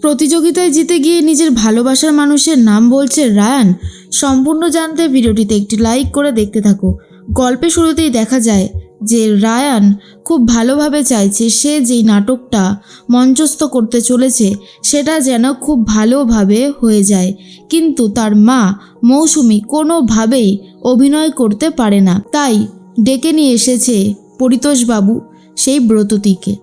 প্রতিযোগিতায় জিতে গিয়ে নিজের ভালোবাসার মানুষের নাম বলছে রায়ান। সম্পূর্ণ জানতে ভিডিওটিতে একটি লাইক করে দেখতে থাকো। গল্পের শুরুতেই দেখা যায় যে রায়ান খুব ভালোভাবে চাইছে সে যেই নাটকটা মঞ্চস্থ করতে চলেছে সেটা যেন খুব ভালোভাবে হয়ে যায়, কিন্তু তার মা মৌসুমী কোনোভাবেই অভিনয় করতে পারে না। তাই ডেকে নিয়ে এসেছে পরিতোষবাবু সেই ব্রততীকে,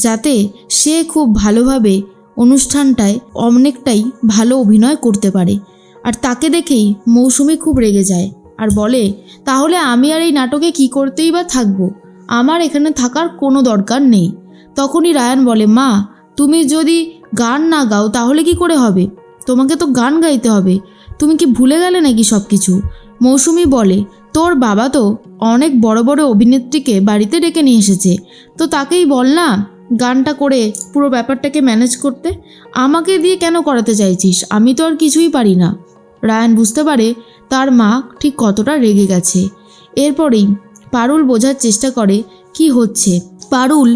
যাতে সে খুব ভালোভাবে অনুষ্ঠানটায় অনেকটাই ভালো অভিনয় করতে পারে। আর তাকে দেখেই মৌসুমী খুব রেগে যায় আর বলে, তাহলে আমি আর এই নাটকে কি করতেই বা থাকবো, আমার এখানে থাকার কোনো দরকার নেই। তখনই রায়ান বলে, মা তুমি যদি গান না গাও তাহলে কি করে হবে, তোমাকে তো গান গাইতে হবে, তুমি কি ভুলে গেলে নাকি সব কিছু। মৌসুমী বলে, তোর বাবা তো অনেক বড় বড় অভিনেত্রীকে বাড়িতে ডেকে নিয়ে এসেছে, তো তাকেই বল না গানটা করে পুরো ব্যাপারটাকে ম্যানেজ করতে, আমাকে দিয়ে কেন করাতে চাইছিস, আমি তো আর কিছুই পারি না। রায়ান বুঝতে পারে তার মা ঠিক কতটা রেগে গেছে। এরপরেই পারুল বোঝার চেষ্টা করে কি হচ্ছে। পারুল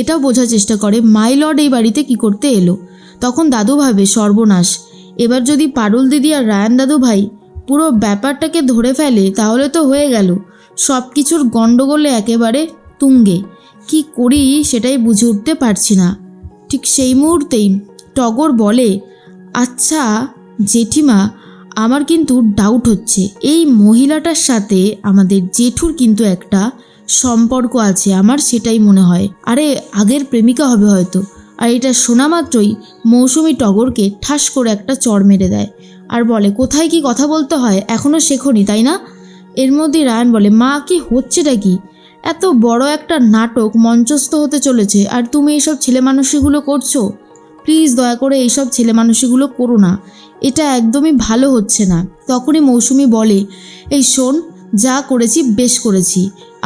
এটাও বোঝার চেষ্টা করে মাই লর্ড এই বাড়িতে কি করতে এলো। তখন দাদু ভাবে, সর্বনাশ, এবার যদি পারুল দিদি আর রায়ান দাদু ভাই পুরো ব্যাপারটাকে ধরে ফেলে তাহলে তো হয়ে গেল, সব কিছুর গণ্ডগোলে একেবারে তুঙ্গে। কি করি সেটাই বুঝে উঠতে পারছি না। ঠিক সেই মুহূর্তেই টগর বলে, আচ্ছা জেঠিমা, আমার কিন্তু ডাউট হচ্ছে এই মহিলাটার সাথে আমাদের জেঠুর কিন্তু একটা সম্পর্ক আছে, আমার সেটাই মনে হয়। আরে আগের প্রেমিকা হবে হয়তো। আর এটা শোনা মাত্রই মৌসুমী টগরকে ঠাস করে একটা চড় মেরে দেয় আর বলে, কোথায় কি কথা বলতে হয় এখনও শেখোনি তাই না। এর মধ্যে রায়ান বলে, মা কি হচ্ছেটা কি, এত বড় একটা নাটক মঞ্চস্থ হতে চলেছে আর তুমি এইসব ছেলে মানুষগুলো করছো, প্লিজ দয়া করে এইসব ছেলে মানুষগুলো করো না, এটা একদমই ভালো হচ্ছে না। তখনই মৌসুমী বলে, এই শোন, যা করেছি বেশ করেছি,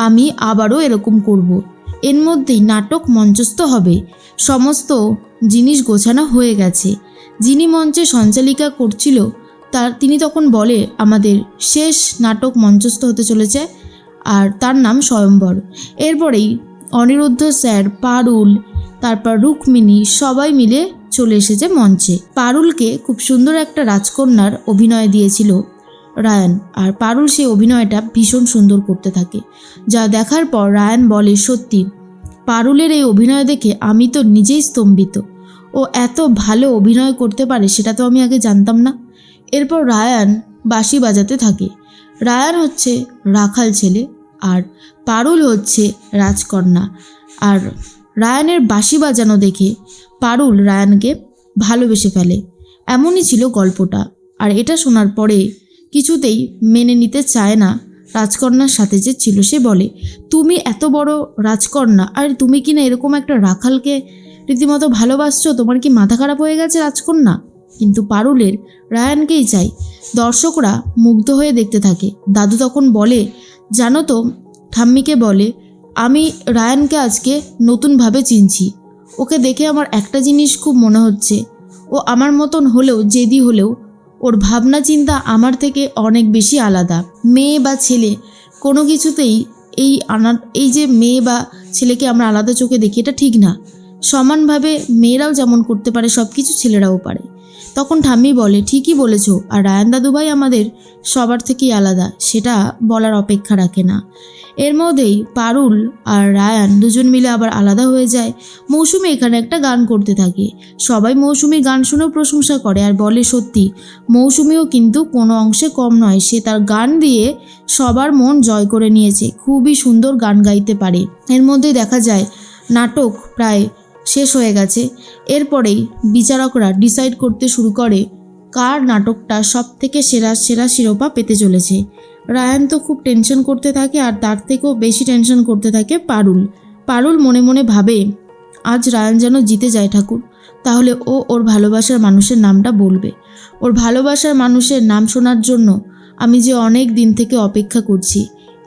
আমি আবারও এরকম করব। এর মধ্যেই নাটক মঞ্চস্থ হবে, সমস্ত জিনিস গোছানো হয়ে গেছে। যিনি মঞ্চে সঞ্চালিকা করছিল তিনি তখন বলে, আমাদের শেষ নাটক মঞ্চস্থ হতে চলেছে আর তার নাম স্বয়ম্বর। এরপরেই অনিরুদ্ধ স্যার, পারুল, তারপর রুক্মিণী সবাই মিলে চলে এসেছে মঞ্চে। পারুলকে খুব সুন্দর একটা রাজকন্যার অভিনয় দিয়েছিল রায়ান, আর পারুল সেই অভিনয়টা ভীষণ সুন্দর করতে থাকে। যা দেখার পর রায়ান বলে, সত্যি পারুলের এই অভিনয় দেখে আমি তো নিজেই স্তম্ভিত, ও এত ভালো অভিনয় করতে পারে সেটা তো আমি আগে জানতাম না। এরপর রায়ান বাঁশি বাজাতে থাকে। রায়ান হচ্ছে রাখাল ছেলে আর পারুল হচ্ছে রাজকন্যা। আর রায়ানের বাঁশি বাজানো দেখে পারুল রায়ানকে ভালোবেসে ফেলে। এমনই ছিল গল্পটা। আর এটা শোনার পরে কিছুতেই মেনে নিতে চায় না রাজকন্যার সাথে যে ছিল। সে বলে, তুমি এত বড় রাজকন্যা আর তুমি কি না এরকম একটা রাখালকে রীতিমতো ভালোবাসছো, তোমার কি মাথা খারাপ হয়ে গেছে রাজকন্যা। কিন্তু পারুলের রায়ানকেই চাই। দর্শকরা মুগ্ধ হয়ে দেখতে থাকে। দাদু তখন বলে, জানো তো, ঠাম্মিকে বলে, আমি রায়ানকে আজকে নতুনভাবে চিনছি, ওকে দেখে আমার একটা জিনিস খুব মনে হচ্ছে, ও আমার মতন হলেও, জেদি হলেও, ওর ভাবনা চিন্তা আমার থেকে অনেক বেশি আলাদা। মেয়ে বা ছেলে কোনো কিছুতেই এই যে মেয়ে বা ছেলেকে আমরা আলাদা চোখে দেখি, এটা ঠিক না। সমানভাবে মেয়েরাও যেমন করতে পারে সব কিছু, ছেলেরাও পারে। তখন ঠাম্মি বলে, ঠিকই বলেছো, আর রায়ান দাদুভাই আমাদের সবার থেকেই আলাদা, সেটা বলার অপেক্ষা রাখে না। এর মধ্যেই পারুল আর রায়ান দুজন মিলে আবার আলাদা হয়ে যায়। মৌসুমী এখানে একটা গান করতে থাকে। সবাই মৌসুমীর গান শুনেও প্রশংসা করে আর বলে, সত্যি মৌসুমীও কিন্তু কোনো অংশে কম নয়, সে তার গান দিয়ে সবার মন জয় করে নিয়েছে, খুবই সুন্দর গান গাইতে পারে। এর মধ্যেই দেখা যায় নাটক প্রায় শেষ হয়ে গেছে। এরপরেই বিচারকরা ডিসাইড করতে শুরু করে কার নাটকটা সব থেকে সেরা শিরোপা পেতে চলেছে। রায়ান তো খুব টেনশন করতে থাকে আর তার থেকেও বেশি টেনশন করতে থাকে পারুল মনে মনে ভাবে, আজ রায়ান যেন জিতে যায় ঠাকুর, তাহলে ও ওর ভালোবাসার মানুষের নামটা বলবে। ওর ভালোবাসার মানুষের নাম শোনার জন্য আমি যে অনেক দিন থেকে অপেক্ষা করছি,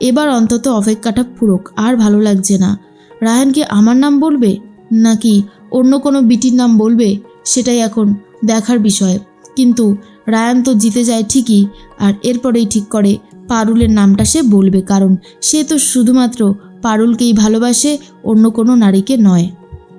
এবার অন্তত অপেক্ষাটা পুরোক, আর ভালো লাগছে না। রায়ান কি আমার নাম বলবে নাকি অন্য কোনো বিটির নাম বলবে, সেটাই এখন দেখার বিষয়। কিন্তু রায়ান তো জিতে যায় ঠিকই, আর এরপরেই ঠিক করে পারুলের নামটা সে বলবে, কারণ সে তো শুধুমাত্র পারুলকেই ভালোবাসে, অন্য কোনো নারীকে নয়।